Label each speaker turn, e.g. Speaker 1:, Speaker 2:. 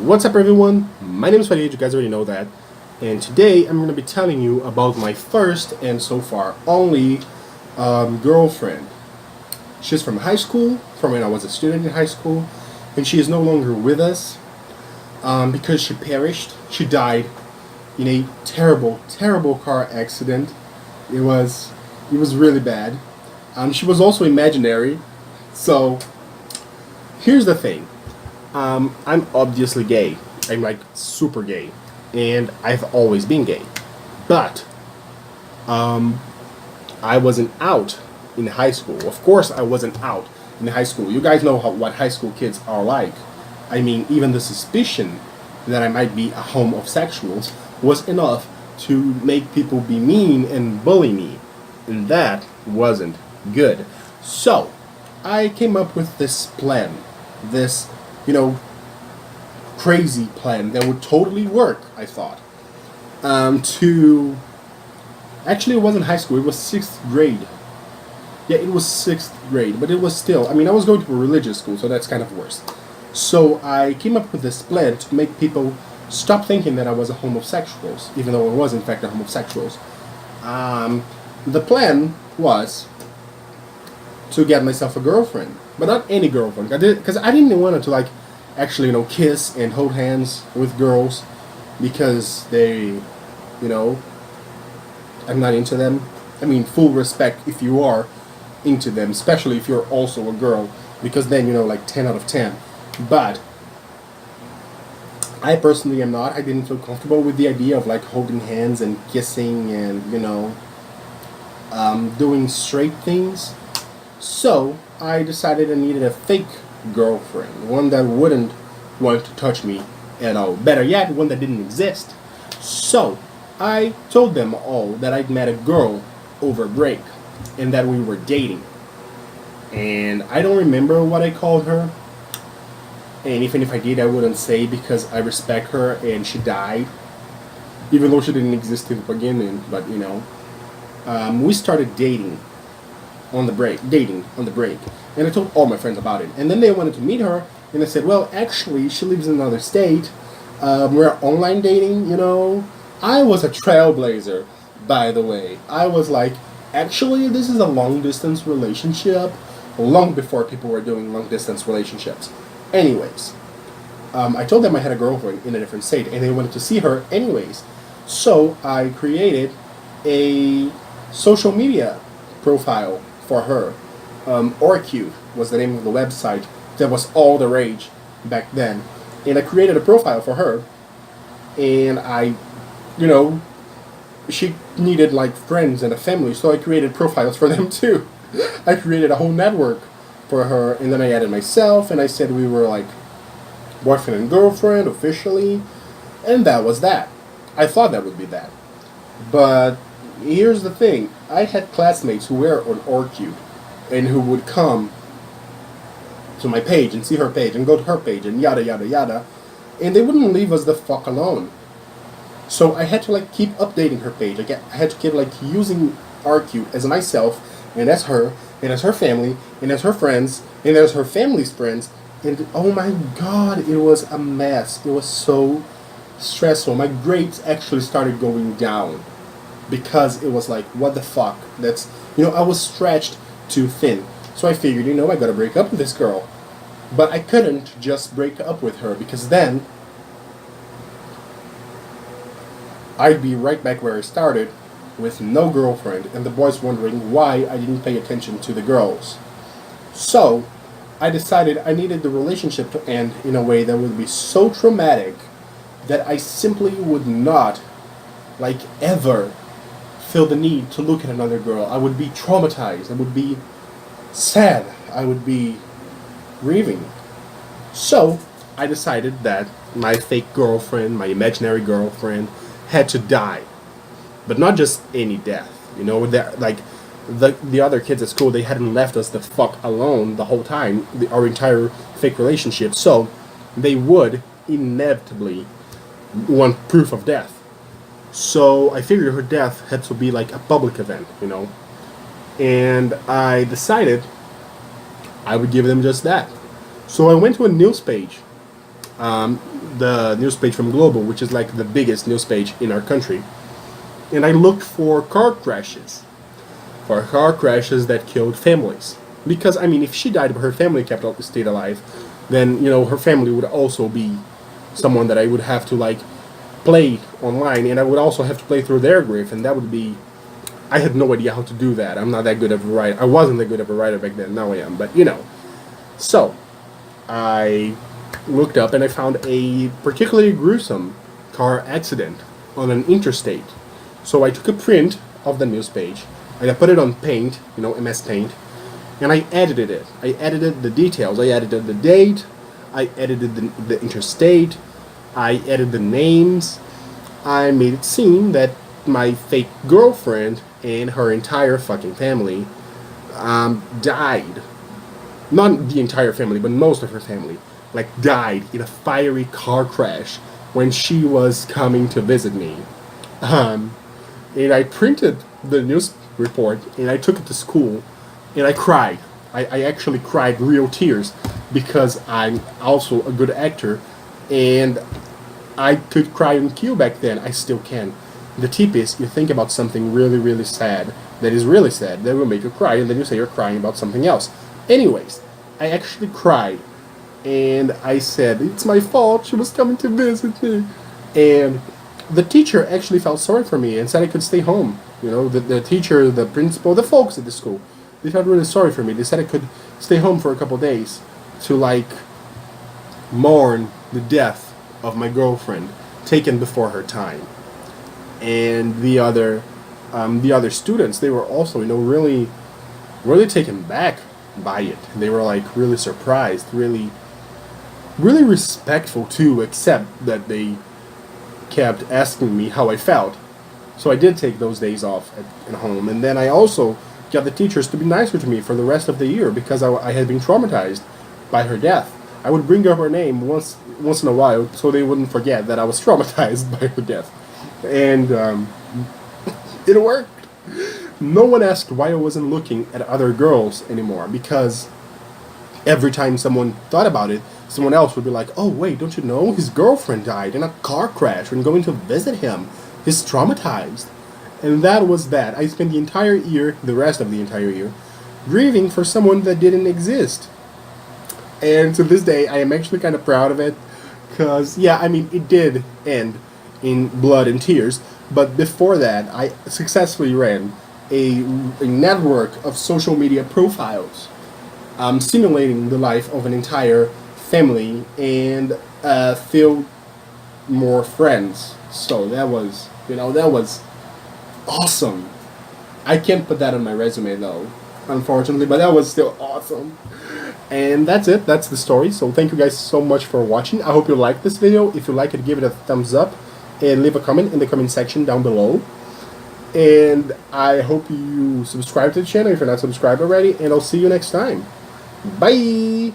Speaker 1: What's up, everyone? My name is Farid, you guys already know that. And today I'm going to be telling you about my first and so far only girlfriend. She's from high school, from when I was a student in high school, and she is no longer with us because she perished. She died in a terrible, terrible car accident. It was really bad. She was also imaginary. So here's the thing. I'm obviously gay. I'm like super gay, and I've always been gay. But I wasn't out in high school. Of course, I wasn't out in high school. You guys know what high school kids are like. I mean, even the suspicion that I might be a homosexual was enough to make people be mean and bully me, and that wasn't good. So I came up with this plan, this crazy plan that would totally work, I thought. To Actually, it wasn't high school, it was 6th grade. Yeah, it was 6th grade, but it was still, I mean, I was going to a religious school, so that's kind of worse. So I came up with this plan to make people stop thinking that I was a homosexual, even though I was in fact a homosexual. The plan was to get myself a girlfriend, but not any girlfriend. Because I didn't want to actually kiss and hold hands with girls because I'm not into them. I mean, full respect if you are into them, especially if you're also a girl, because then 10 out of 10. But I personally am not. I didn't feel comfortable with the idea of holding hands and kissing and doing straight things. So I decided I needed a fake girlfriend, one that wouldn't want to touch me at all. Better yet, one that didn't exist. So I told them all that I'd met a girl over break and that we were dating. And I don't remember what I called her. And even if I did, I wouldn't say because I respect her and she died. Even though she didn't exist in the beginning. But we started dating on the break. And I told all my friends about it. And then they wanted to meet her. And I said, well, actually, she lives in another state. We're online dating, I was a trailblazer, by the way. I was like, actually, this is a long-distance relationship. Long before people were doing long-distance relationships. Anyways, I told them I had a girlfriend in a different state, and they wanted to see her anyways. So I created a social media profile for her. Orcute was the name of the website that was all the rage back then. And I created a profile for her, and I, she needed friends and a family, so I created profiles for them too. I created a whole network for her, and then I added myself, and I said we were boyfriend and girlfriend officially, and that was that. I thought that would be that. But here's the thing, I had classmates who were on Orcute, and who would come to my page and see her page and go to her page and yada yada yada, and they wouldn't leave us the fuck alone. So I had to keep updating her page. I had to keep using Orcute as myself and as her and as her family and as her friends and as her family's friends, and oh my god, it was a mess. It was so stressful. My grades actually started going down because it was what the fuck. That's I was stretched too thin. So I figured, I gotta break up with this girl. But I couldn't just break up with her because then I'd be right back where I started with no girlfriend and the boys wondering why I didn't pay attention to the girls. So I decided I needed the relationship to end in a way that would be so traumatic that I simply would not ever feel the need to look at another girl. I would be traumatized. I would be sad. I would be grieving. So I decided that my fake girlfriend, my imaginary girlfriend, had to die. But not just any death. The other kids at school, they hadn't left us the fuck alone the whole time, our entire fake relationship. So they would inevitably want proof of death. So I figured her death had to be a public event, And I decided I would give them just that. So I went to a news page the news page from Global, which is like the biggest news page in our country, and I looked for car crashes. For car crashes that killed families. Because, I mean, if she died but her family stayed alive, then, you know, her family would also be someone that I would have to, like, play online, and I would also have to play through their grief, and that would be... I had no idea how to do that. I'm not that good of a writer. I wasn't that good of a writer back then. Now I am, but, you know. So, I looked up and I found a particularly gruesome car accident on an interstate. So I took a print of the news page, and I put it on Paint, you know, MS Paint, and I edited it. I edited the details. I edited the date, I edited the interstate, I edited the names. I made it seem that my fake girlfriend and her entire fucking family died. Not the entire family, but most of her family, like, died in a fiery car crash when she was coming to visit me. And I printed the news report, and I took it to school, and I cried. I actually cried real tears, because I'm also a good actor, and I could cry on cue back then. I still can. The tip is, you think about something really, really sad, that is really sad, that will make you cry, and then you say you're crying about something else. Anyways, I actually cried, and I said, it's my fault, she was coming to visit me. And the teacher actually felt sorry for me and said I could stay home. You know, the teacher, the principal, the folks at the school, they felt really sorry for me. They said I could stay home for a couple days to, like, mourn the death of my girlfriend taken before her time. And the other students, they were also, you know, really, really taken back by it. They were, like, really surprised, really, really respectful too, except that they kept asking me how I felt. So I did take those days off at home, and then I also got the teachers to be nicer to me for the rest of the year, because I had been traumatized by her death. I would bring up her name once in a while so they wouldn't forget that I was traumatized by her death. And it worked. No one asked why I wasn't looking at other girls anymore, because every time someone thought about it, someone else would be like, oh wait, don't you know, his girlfriend died in a car crash when going to visit him. He's traumatized. And that was that. I spent the entire year, the rest of the entire year, grieving for someone that didn't exist. And to this day, I am actually kind of proud of it, because, yeah, I mean, it did end in blood and tears, but before that, I successfully ran a network of social media profiles, simulating the life of an entire family, and filled more friends. So that was, you know, that was awesome. I can't put that on my resume though, unfortunately, but that was still awesome. And that's it. That's the story. So thank you guys so much for watching. I hope you liked this video. If you like it, give it a thumbs up and leave a comment in the comment section down below. And I hope you subscribe to the channel if you're not subscribed already, and I'll see you next time. Bye!